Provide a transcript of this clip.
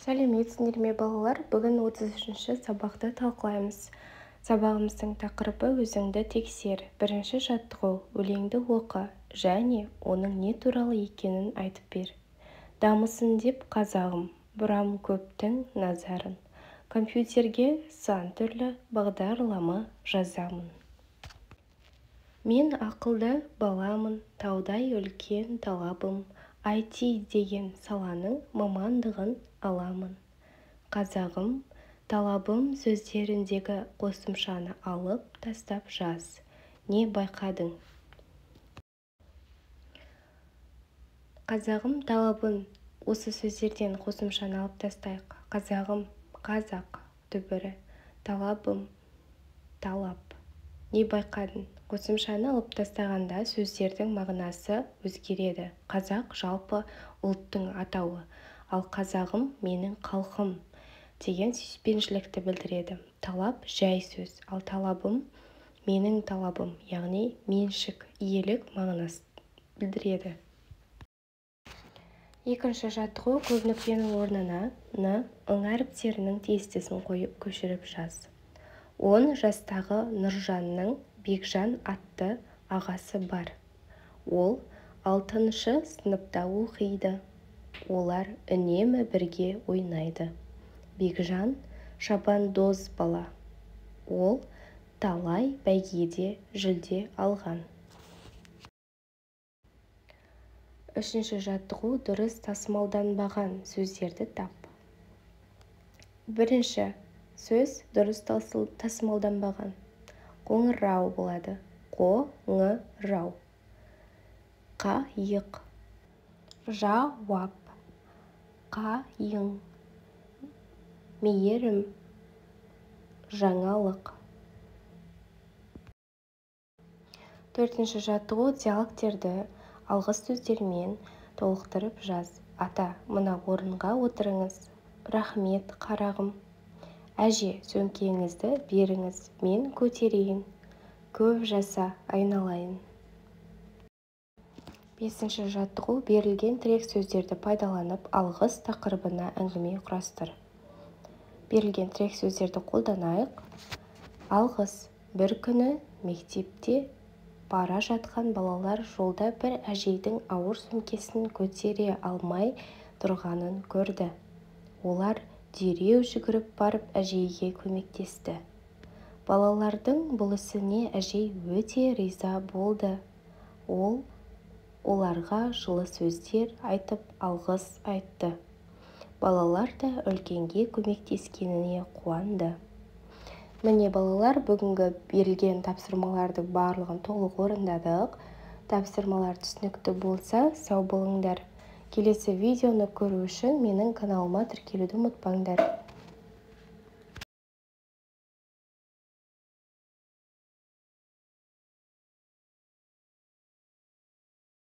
Сәлеметсіңдер ме балалар? Бүгін 33-ші сабақты талқылаймыз. Сабағымыздың тақырыбы өзіңді тексер. Бірінші жаттығу, өлеңді оқы және оның не туралы екенін айтып бер. Дамысын деп қазағым, бұрам көптің назарын. Компьютерге сан түрлі бағдарлама жазамын. Мен ақылды баламын, таудай үлкен талабым. IT деген саланың мамандығын аламын. Қазағым, талабым сөздеріндегі қосымшаны алып тастап жаз. Не байқадың? Қазағым, талабын осы сөздерден қосымшаны алып тастайық. Қазағым, қазақ түбірі, талабым, талап. Не байқадың? Қосымшаны алып тастағанда сөздердің мағынасы өзгереді. Қазақ жалпы ұлттың атауы, ал қазағым менің халқым деген сүйіспеншілікті білдіреді. Талап жай сөз, ал талабым менің талабым, яғни меншік, иелік мағынасын білдіреді. Екінші жаттығу, көп нүктенің орнына ың әріптерінің тиістісін қойып көшіріп жаз. 10 жастағы Нұржанның Бекжан атты ағасы бар. Ол 6-шы сыныпта оқиды. Олар үнемі бірге ойнайды. Бекжан шабандоз бала. Ол талай бәйгеде жүлде алған. Үшінші жаттығу, дұрыс тасымалданбаған сөздерді тап. Бірінші сөз дұрыс тасымалданбаған. Қоңырау болады. Қоңырау. Қайық. Жауап. Қайың. Мейірім. Жаңалық. Төртінші жаттығу, диалогтерді алғыс сөздермен толықтырып жаз. Ата, мына орынға отырыңыз. Рахмет, қарағым. Әже, сөмкеңізді беріңіз, мен көтерейін. Көп жаса, айналайын. Бесінші жаттығу, берілген тірек сөздерді пайдаланып, алғыс тақырыбына әңгіме құрастыр. Берілген тірек сөздерді қолданайық. Алғыс. Бір күні мектепте бара жатқан балалар жолда бір әжейдің ауыр сөмкесін көтере алмай тұрғанын көрді. Олар дереу жүгіріп барып әжейге көмектесті. Балалардың бұл ісіне әжей өте риза болды. Ол оларға жылы сөздер айтып алғыс айтты. Балалар да үлкенге көмектескеніне қуанды. Міне балалар, бүгінгі берілген тапсырмаларды барлығын толық орындадық. Тапсырмалар түсінікті болса, сау болыңдар. Келесі видеоны көру үшін менің каналыма тіркелуді ұмытпаңдар.